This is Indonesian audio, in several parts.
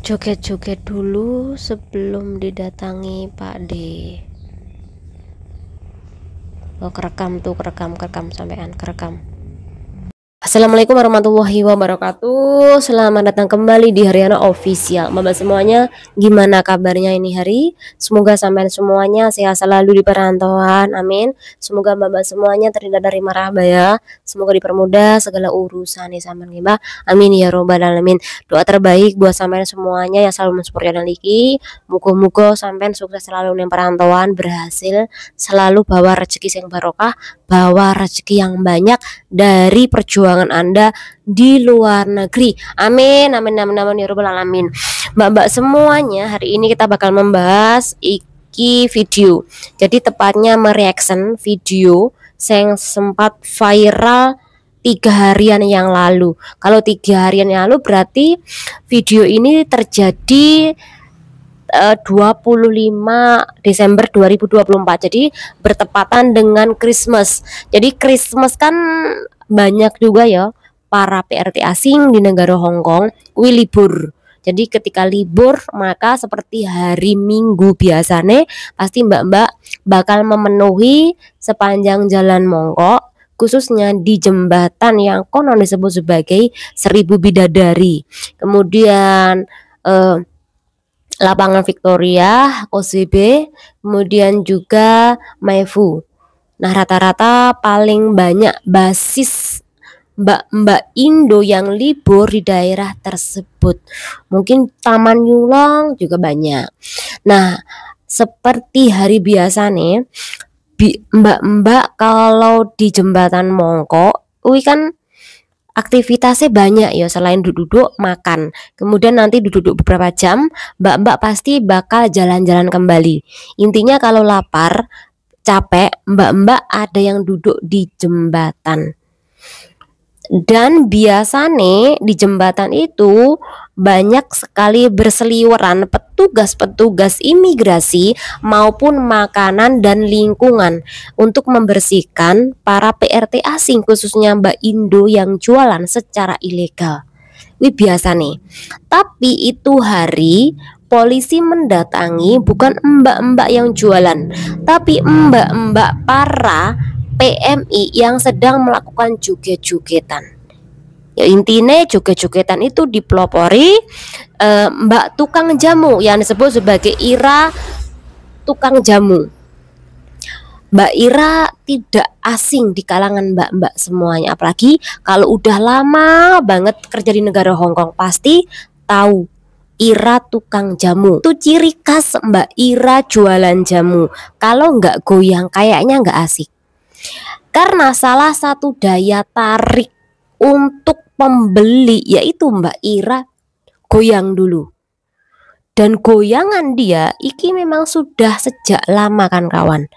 Joget-joget dulu sebelum didatangi Pak D. Oh, kerekam tuh, kerekam sampean, kerekam. Assalamualaikum warahmatullahi wabarakatuh. Selamat datang kembali di Haryana Official. Bapak semuanya, gimana kabarnya ini hari? Semoga sampean semuanya sehat selalu di perantauan. Amin. Semoga bapak semuanya terhindar dari marah bahaya. Semoga dipermudah segala urusan nih sampean gimana. Amin ya robbal alamin. Doa terbaik buat sampean semuanya yang selalu mensupport channel iki. Muga-muga sampean sukses selalu di perantauan, berhasil selalu bawa rezeki yang barokah, bawa rezeki yang banyak dari perjuangan Anda di luar negeri. Amin, amin, amin, amin ya robbal alamin. Mbak-mbak semuanya, hari ini kita bakal membahas iki video. Jadi tepatnya mereaction video yang sempat viral 3 harian yang lalu. Kalau 3 harian yang lalu berarti video ini terjadi 25 Desember 2024. Jadi bertepatan dengan Christmas. Jadi Christmas kan banyak juga ya para PRT asing di negara Hong Kong libur. Jadi ketika libur maka seperti hari Minggu biasanya pasti mbak-mbak bakal memenuhi sepanjang jalan Mongkok, khususnya di jembatan yang konon disebut sebagai 1000 Bidadari. Kemudian Lapangan Victoria, OCB, kemudian juga Maifu. Nah, rata-rata paling banyak basis mbak-mbak Indo yang libur di daerah tersebut. Mungkin Taman Yulong juga banyak. Nah, seperti hari biasa nih, mbak-mbak kalau di jembatan Mongkok, kan aktivitasnya banyak ya, selain duduk-duduk makan. Kemudian nanti duduk-duduk beberapa jam, mbak-mbak pasti bakal jalan-jalan kembali. Intinya kalau lapar, capek, mbak-mbak ada yang duduk di jembatan. Dan biasanya di jembatan itu banyak sekali berseliweran petugas-petugas imigrasi maupun makanan dan lingkungan untuk membersihkan para PRT asing, khususnya Mbak Indo yang jualan secara ilegal. Wih, biasa nih. Tapi itu hari polisi mendatangi bukan mbak-mbak yang jualan, tapi mbak-mbak para PMI yang sedang melakukan joget-jogetan. Ya intinya joget-jogetan itu dipelopori mbak tukang jamu yang disebut sebagai Ira tukang jamu. Mbak Ira tidak asing di kalangan mbak-mbak semuanya, apalagi kalau udah lama banget kerja di negara Hong Kong pasti tahu Ira tukang jamu. Itu ciri khas Mbak Ira jualan jamu. Kalau nggak goyang kayaknya nggak asik. Karena salah satu daya tarik untuk pembeli yaitu Mbak Ira goyang dulu. Dan goyangan dia iki memang sudah sejak lama kan kawan.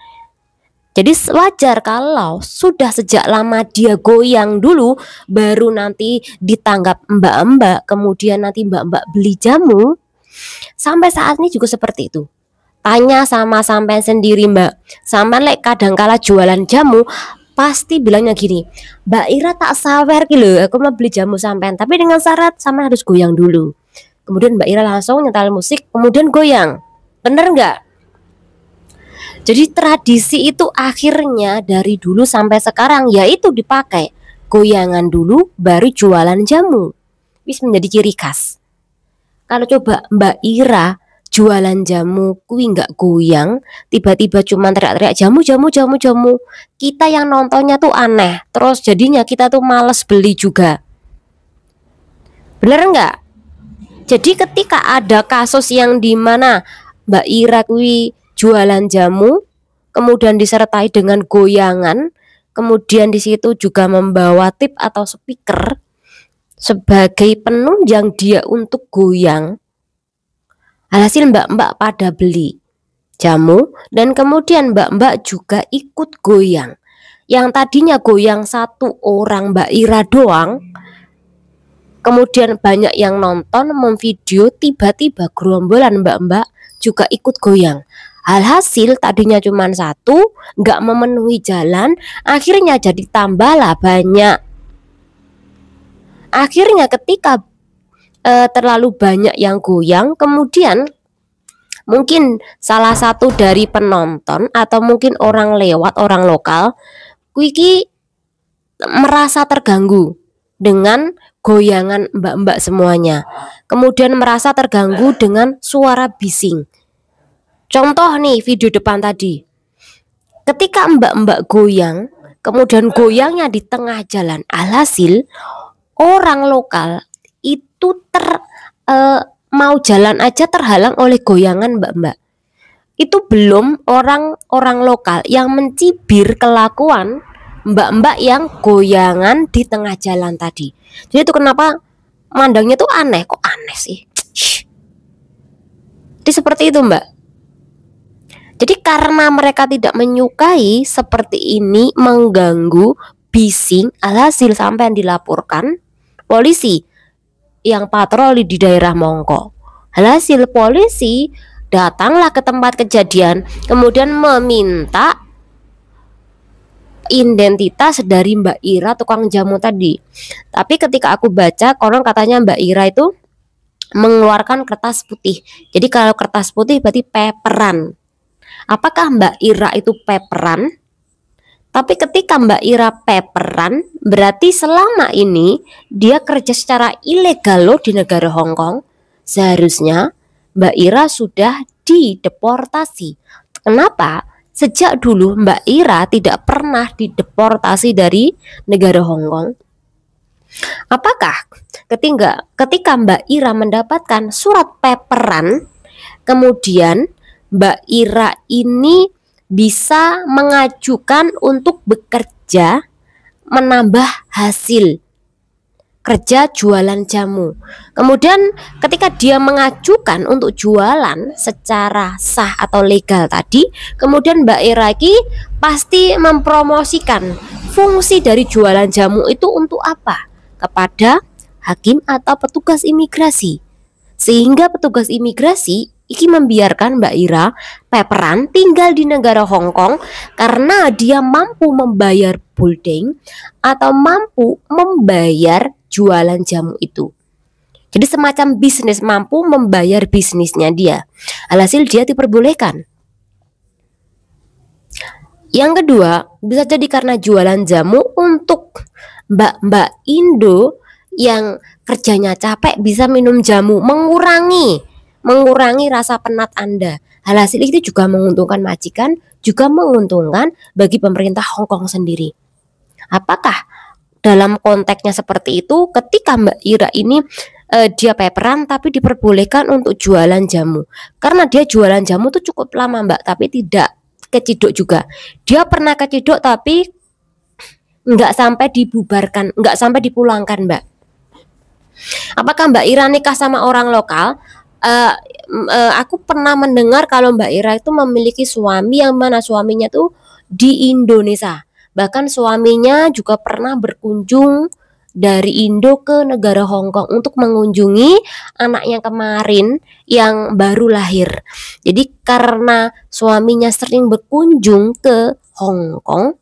Jadi wajar kalau sudah sejak lama dia goyang dulu, baru nanti ditanggap mbak-mbak, kemudian nanti mbak-mbak beli jamu. Sampai saat ini juga seperti itu. Tanya sama sampean sendiri mbak, sampean kadang kala jualan jamu pasti bilangnya gini, Mbak Ira tak sawer gitu, aku mau beli jamu sampean, tapi dengan syarat sampean harus goyang dulu. Kemudian Mbak Ira langsung nyetel musik, kemudian goyang. Bener nggak? Jadi tradisi itu akhirnya dari dulu sampai sekarang yaitu dipakai goyangan dulu baru jualan jamu. Wis menjadi ciri khas. Kalau coba Mbak Ira jualan jamu kuwi nggak goyang, tiba-tiba cuma teriak-teriak jamu, kita yang nontonnya tuh aneh, terus jadinya kita tuh males beli juga. Bener nggak? Jadi ketika ada kasus yang dimana Mbak Ira kuwi jualan jamu, kemudian disertai dengan goyangan, kemudian di situ juga membawa tip atau speaker sebagai penunjang dia untuk goyang. Alhasil mbak-mbak pada beli jamu dan kemudian mbak-mbak juga ikut goyang. Yang tadinya goyang satu orang Mbak Ira doang, kemudian banyak yang nonton, memvideo, tiba-tiba gerombolan mbak-mbak juga ikut goyang. Alhasil tadinya cuma satu, nggak memenuhi jalan, akhirnya jadi tambahlah banyak. Akhirnya ketika terlalu banyak yang goyang, kemudian mungkin salah satu dari penonton atau mungkin orang lewat, orang lokal kuiki merasa terganggu dengan goyangan mbak-mbak semuanya, kemudian merasa terganggu dengan suara bising. Contoh nih video depan tadi, ketika mbak-mbak goyang, kemudian goyangnya di tengah jalan, alhasil orang lokal itu mau jalan aja terhalang oleh goyangan mbak-mbak. Itu belum orang-orang lokal yang mencibir kelakuan mbak-mbak yang goyangan di tengah jalan tadi. Jadi itu kenapa mandangnya tuh aneh, kok aneh sih. Jadi seperti itu mbak. Jadi karena mereka tidak menyukai seperti ini, mengganggu, bising, alhasil sampai yang dilaporkan polisi yang patroli di daerah Mongko. Alhasil polisi datanglah ke tempat kejadian, kemudian meminta identitas dari Mbak Ira tukang jamu tadi. Tapi ketika aku baca, konon katanya Mbak Ira itu mengeluarkan kertas putih. Jadi kalau kertas putih berarti paperan. Apakah Mbak Ira itu paperan? Tapi ketika Mbak Ira paperan, berarti selama ini dia kerja secara ilegal loh di negara Hong Kong. Seharusnya Mbak Ira sudah dideportasi. Kenapa? Sejak dulu Mbak Ira tidak pernah dideportasi dari negara Hong Kong. Apakah ketika Mbak Ira mendapatkan surat paperan, kemudian Mbak Ira ini bisa mengajukan untuk bekerja, menambah hasil kerja jualan jamu. Kemudian ketika dia mengajukan untuk jualan secara sah atau legal tadi, kemudian Mbak Ira ini pasti mempromosikan fungsi dari jualan jamu itu untuk apa? Kepada hakim atau petugas imigrasi. Sehingga petugas imigrasi iki membiarkan Mbak Ira paperan tinggal di negara Hong Kong karena dia mampu membayar bulding atau mampu membayar jualan jamu itu. Jadi semacam bisnis, mampu membayar bisnisnya dia. Alhasil dia diperbolehkan. Yang kedua, bisa jadi karena jualan jamu untuk mbak-mbak Indo yang kerjanya capek bisa minum jamu, mengurangi rasa penat Anda. Hasil itu juga menguntungkan majikan, juga menguntungkan bagi pemerintah Hong Kong sendiri. Apakah dalam konteksnya seperti itu ketika Mbak Ira ini dia paperan tapi diperbolehkan untuk jualan jamu? Karena dia jualan jamu tuh cukup lama Mbak, tapi tidak keciduk juga. Dia pernah keciduk tapi nggak sampai dibubarkan, nggak sampai dipulangkan Mbak. Apakah Mbak Ira nikah sama orang lokal? Aku pernah mendengar kalau Mbak Ira itu memiliki suami yang mana suaminya tuh di Indonesia. Bahkan suaminya juga pernah berkunjung dari Indo ke negara Hong Kong untuk mengunjungi anaknya kemarin yang baru lahir. Jadi karena suaminya sering berkunjung ke Hong Kong,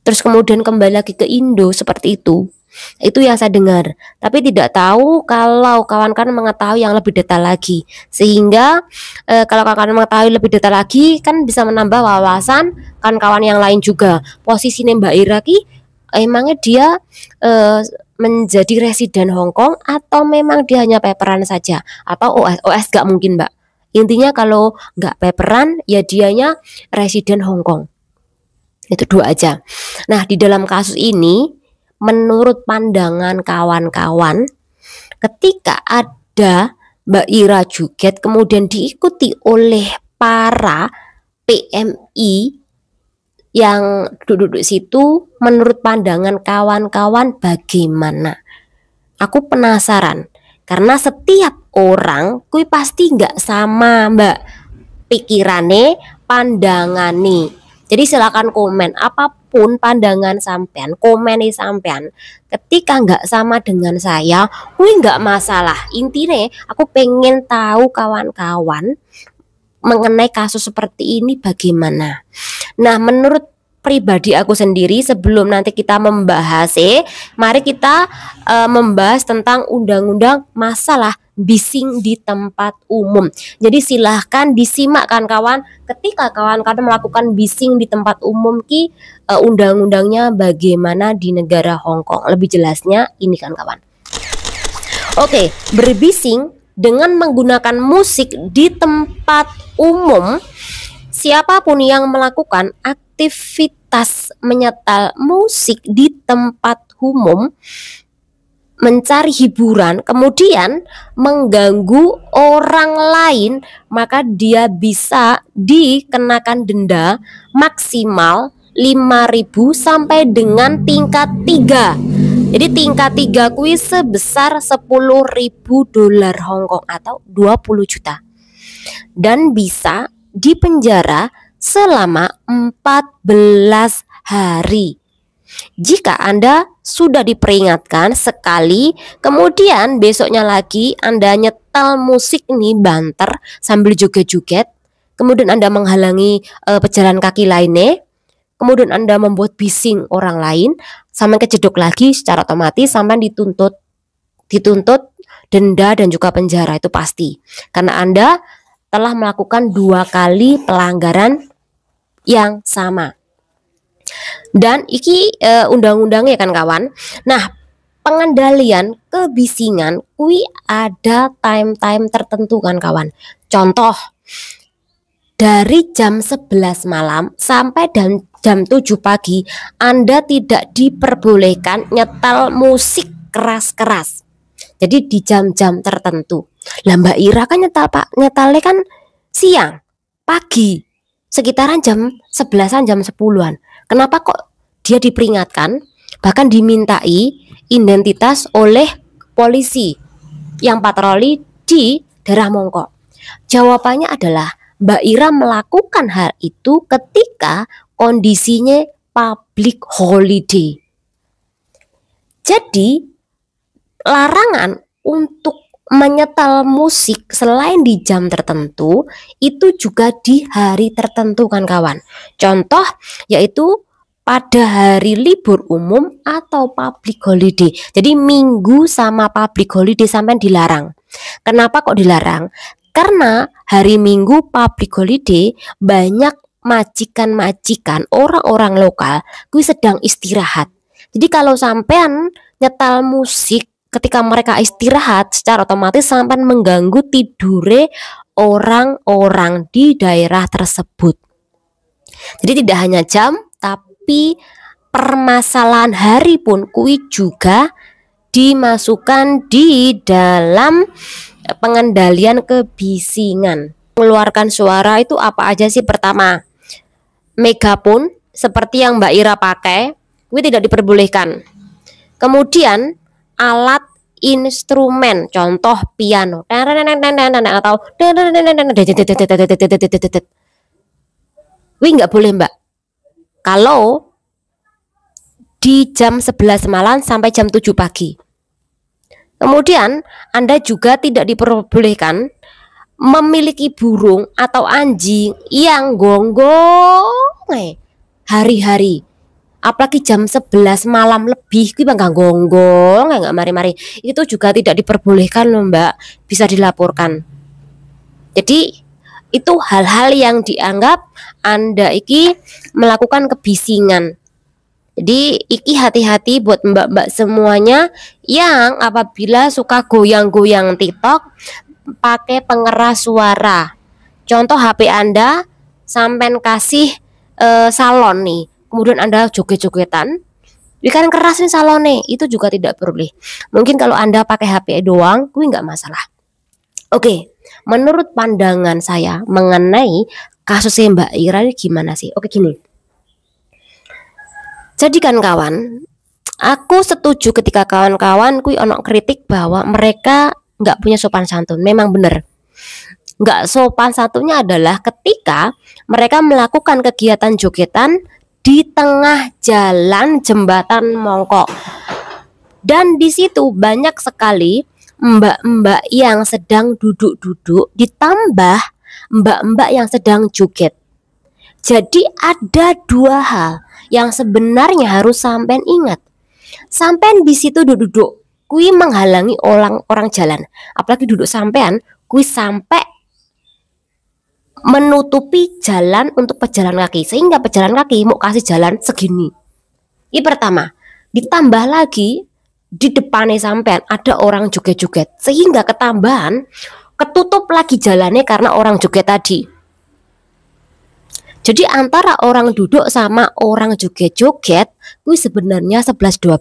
terus kemudian kembali lagi ke Indo seperti itu. Itu yang saya dengar, tapi tidak tahu kalau kawan-kawan mengetahui yang lebih detail lagi. Sehingga kalau kawan-kawan mengetahui lebih detail lagi kan bisa menambah wawasan kawan-kawan yang lain juga. Posisinya Mbak Ira ki emangnya dia menjadi residen Hong Kong atau memang dia hanya paperan saja atau OS gak mungkin Mbak. Intinya kalau gak paperan ya dianya residen Hong Kong. Itu dua aja. Nah di dalam kasus ini menurut pandangan kawan-kawan, ketika ada Mbak Ira Juget kemudian diikuti oleh para PMI yang duduk-duduk situ, menurut pandangan kawan-kawan bagaimana? Aku penasaran karena setiap orang kui pasti nggak sama Mbak pikirane, pandangane. Jadi silakan komen apapun pandangan sampean, komen sampean. Ketika nggak sama dengan saya, nggak masalah. Intinya aku pengen tahu kawan-kawan mengenai kasus seperti ini bagaimana. Nah menurut pribadi aku sendiri, sebelum nanti kita membahas, mari kita membahas tentang undang-undang masalah bising di tempat umum. Jadi silahkan disimak kan kawan, ketika kawan-kawan melakukan bising di tempat umum undang-undangnya bagaimana di negara Hong Kong. Lebih jelasnya ini kan kawan. Oke, berbising dengan menggunakan musik di tempat umum. Siapapun yang melakukan aktivitas menyetel musik di tempat umum, mencari hiburan, kemudian mengganggu orang lain, maka dia bisa dikenakan denda maksimal 5.000 sampai dengan tingkat 3. Jadi tingkat 3 kuis sebesar 10.000 dolar Hong Kong atau 20 juta. Dan bisa dipenjara selama 14 hari. Jika Anda sudah diperingatkan sekali, kemudian besoknya lagi Anda nyetel musik ini banter sambil joget-joget, kemudian Anda menghalangi pejalan kaki lainnya, kemudian Anda membuat bising orang lain, sampai kejedok lagi, secara otomatis sampai dituntut denda dan juga penjara, itu pasti. Karena Anda telah melakukan 2 kali pelanggaran yang sama. Dan iki undang-undangnya kan kawan. Nah, pengendalian kebisingan kui ada time-time tertentu kan kawan. Contoh, dari jam 11 malam sampai jam 7 pagi Anda tidak diperbolehkan nyetel musik keras-keras. Jadi di jam-jam tertentu. Lah Mbak Ira kan nyetelnya kan siang, pagi, sekitaran jam 11-an, jam 10-an. Kenapa kok dia diperingatkan, bahkan dimintai identitas oleh polisi yang patroli di daerah Mongkok? Jawabannya adalah Mbak Ira melakukan hal itu ketika kondisinya public holiday. Jadi larangan untuk menyetel musik selain di jam tertentu itu juga di hari tertentu kan kawan. Contoh yaitu pada hari libur umum atau public holiday. Jadi minggu sama public holiday sampai dilarang. Kenapa kok dilarang? Karena hari Minggu public holiday banyak majikan-majikan orang-orang lokal kuwi sedang istirahat. Jadi kalau sampean nyetel musik ketika mereka istirahat, secara otomatis sampai mengganggu tidure orang-orang di daerah tersebut. Jadi tidak hanya jam, tapi permasalahan hari pun kui juga dimasukkan di dalam pengendalian kebisingan. Mengeluarkan suara itu apa aja sih? Pertama, megapun seperti yang Mbak Ira pakai, kui tidak diperbolehkan. Kemudian alat instrumen, contoh piano atau wih nggak boleh Mbak. Kalau di jam 11 malam sampai jam 7 pagi. Kemudian Anda juga tidak diperbolehkan memiliki burung atau anjing yang gonggong hari-hari. Apalagi jam 11 malam lebih kita nggak gonggong, nggak mari-mari, itu juga tidak diperbolehkan loh Mbak, bisa dilaporkan. Jadi itu hal-hal yang dianggap Anda iki melakukan kebisingan. Jadi iki hati-hati buat mbak-mbak semuanya yang apabila suka goyang-goyang TikTok pakai pengeras suara. Contoh HP Anda sampai kasih salon nih, kemudian Anda joget-jogetan, kan keras nih salonnya, itu juga tidak boleh. Mungkin kalau Anda pakai HP doang, kuwi nggak masalah. Oke, menurut pandangan saya mengenai kasusnya Mbak Ira ini gimana sih? Oke gini. Jadi kan kawan, aku setuju ketika kawan-kawan kuwi ono kritik bahwa mereka nggak punya sopan santun. Memang benar. Nggak sopan santunnya adalah ketika mereka melakukan kegiatan jogetan di tengah jalan jembatan Mongkok, dan di situ banyak sekali mbak-mbak yang sedang duduk-duduk ditambah mbak-mbak yang sedang joget. Jadi ada 2 hal yang sebenarnya harus sampean ingat. Sampean di situ duduk, kui menghalangi orang jalan. Apalagi duduk sampean, kui sampai menutupi jalan untuk pejalan kaki, sehingga pejalan kaki mau kasih jalan segini. Ini pertama. Ditambah lagi di depannya sampean ada orang joget-joget, sehingga ketambahan ketutup lagi jalannya karena orang joget tadi. Jadi antara orang duduk sama orang joget-joget kuwi sebenarnya 11-12.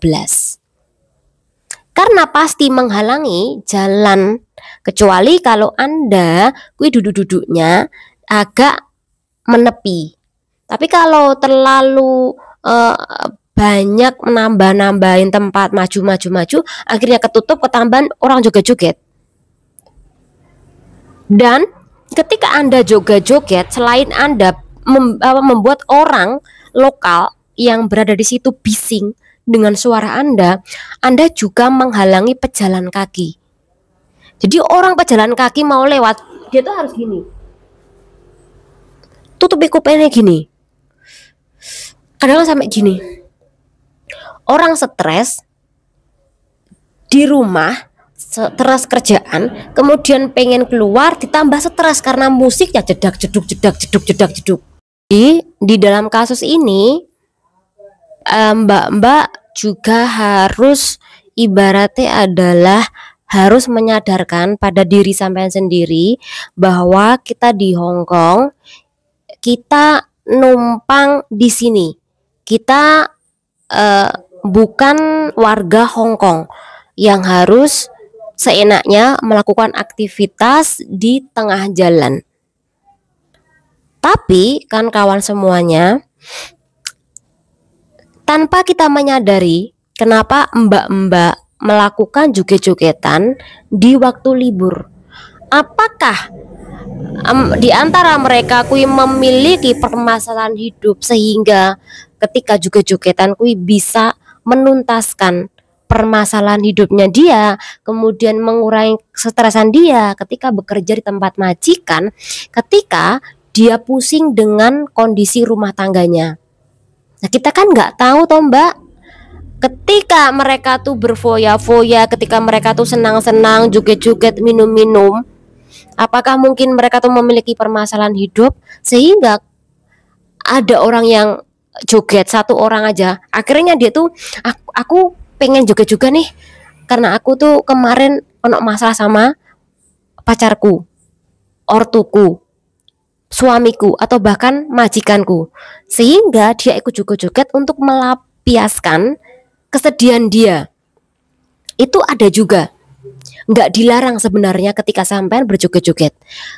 Karena pasti menghalangi jalan, kecuali kalau Anda kuwi duduk-duduknya agak menepi. Tapi kalau terlalu banyak menambah-nambahin tempat, maju, akhirnya ketutup, ketambahan orang joget-joget. Dan ketika Anda joget-joget, selain Anda membuat orang lokal yang berada di situ bising dengan suara Anda juga menghalangi pejalan kaki. Jadi orang pejalan kaki mau lewat, dia tuh harus gini, tutupi kupingnya gini, kadang sampai gini. Orang stres di rumah, stres kerjaan, kemudian pengen keluar, ditambah stres karena musiknya jedak jeduk. Di dalam kasus ini mbak-mbak juga harus ibaratnya adalah harus menyadarkan pada diri sampean sendiri bahwa kita di Hong Kong, kita numpang di sini, kita bukan warga Hong Kong yang harus seenaknya melakukan aktivitas di tengah jalan. Tapi kan kawan semuanya, tanpa kita menyadari kenapa mbak-mbak melakukan joget-jogetan di waktu libur. Apakah di antara mereka kui memiliki permasalahan hidup sehingga ketika joget-jogetan kui bisa menuntaskan permasalahan hidupnya dia, kemudian mengurangi stresan dia ketika bekerja di tempat majikan, ketika dia pusing dengan kondisi rumah tangganya. Nah, kita kan nggak tahu toh mbak, ketika mereka tuh berfoya-foya, ketika mereka tuh senang-senang, joget-joget, minum-minum, apakah mungkin mereka tuh memiliki permasalahan hidup sehingga ada orang yang joget satu orang aja, akhirnya dia tuh aku pengen joget juga nih karena aku tuh kemarin ono masalah sama pacarku, ortuku, suamiku, atau bahkan majikanku, sehingga dia ikut joget-joget untuk melampiaskan kesedihan dia. Itu ada juga, nggak dilarang sebenarnya ketika sampean berjoget-joget.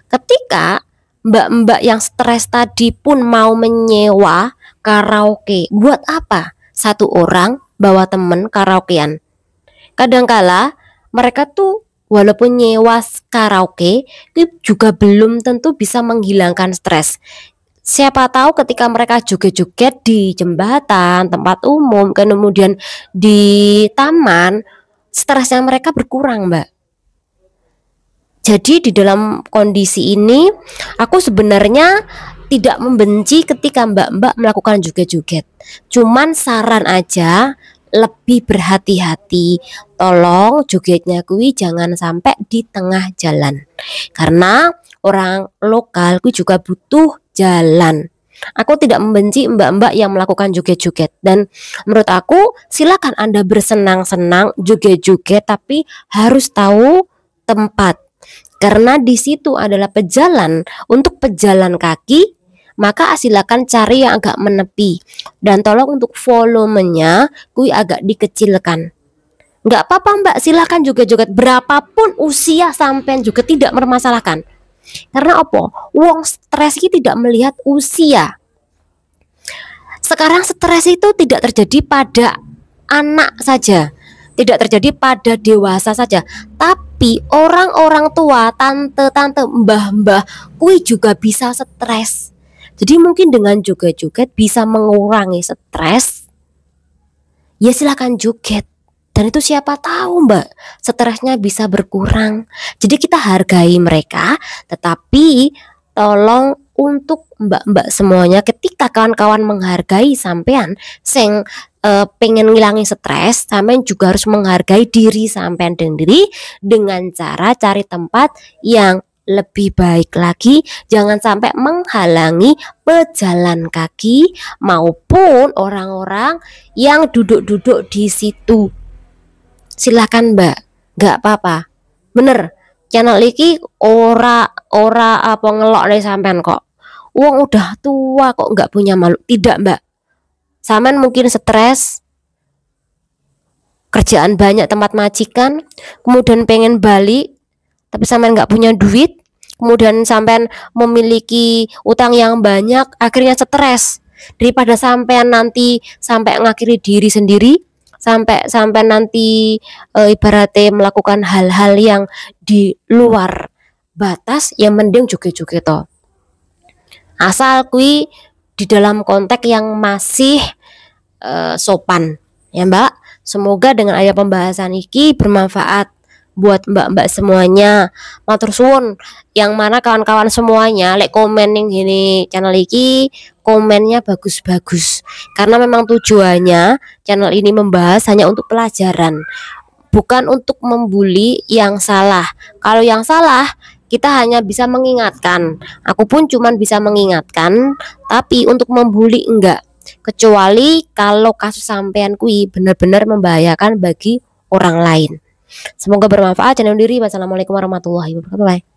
Ketika mbak-mbak yang stres tadi pun mau menyewa karaoke, buat apa satu orang bawa temen karaokean? Kadangkala mereka tuh walaupun nyewa karaoke itu juga belum tentu bisa menghilangkan stres. Siapa tahu ketika mereka joget-joget di jembatan, tempat umum, kemudian di taman, stresnya mereka berkurang, mbak. Jadi di dalam kondisi ini aku sebenarnya tidak membenci ketika mbak-mbak melakukan joget-joget. Cuman saran aja, lebih berhati-hati. Tolong jogetnya kui jangan sampai di tengah jalan. Karena orang lokal kui juga butuh jalan. Aku tidak membenci mbak-mbak yang melakukan joget-joget, dan menurut aku silakan Anda bersenang-senang joget-joget, tapi harus tahu tempat. Karena di situ adalah pejalan untuk pejalan kaki, maka silakan cari yang agak menepi. Dan tolong untuk volumenya kui agak dikecilkan. Nggak apa-apa mbak, silakan joget-joget berapapun usia sampean juga tidak bermasalahkan. Karena apa? Wong stres ini tidak melihat usia. Sekarang stres itu tidak terjadi pada anak saja, tidak terjadi pada dewasa saja, tapi orang-orang tua, tante-tante, mbah-mbah, kui juga bisa stres. Jadi mungkin dengan joget-joget bisa mengurangi stres. Ya silakan joget. Dan itu siapa tahu mbak, stresnya bisa berkurang. Jadi kita hargai mereka, tetapi tolong untuk mbak-mbak semuanya, ketika kawan-kawan menghargai sampean sing pengen ngilangi stres, sampean juga harus menghargai diri sampean sendiri dengan cara cari tempat yang lebih baik lagi. Jangan sampai menghalangi pejalan kaki maupun orang-orang yang duduk-duduk di situ. Silakan mbak, nggak apa-apa, bener. Channel iki ora apa ngelok nih sampean kok. Uang udah tua kok nggak punya malu. Tidak mbak, sampean mungkin stres, kerjaan banyak tempat majikan, kemudian pengen balik, tapi sampean nggak punya duit, kemudian sampean memiliki utang yang banyak, akhirnya stres. Daripada sampean nanti sampai ngakhiri diri sendiri, sampai nanti ibaratnya melakukan hal-hal yang di luar batas, yang mending joget-joget toh. Asal kui di dalam konteks yang masih sopan ya mbak. Semoga dengan ayat pembahasan iki bermanfaat buat mbak-mbak semuanya. Matur suwun, yang mana kawan-kawan semuanya lek komen ning gini channel iki komennya bagus-bagus, karena memang tujuannya channel ini membahas hanya untuk pelajaran, bukan untuk membuli yang salah. Kalau yang salah kita hanya bisa mengingatkan, aku pun cuman bisa mengingatkan, tapi untuk membuli enggak, kecuali kalau kasus sampean kui benar-benar membahayakan bagi orang lain. Semoga bermanfaat. Jangan diri. Wassalamualaikum warahmatullahi wabarakatuh.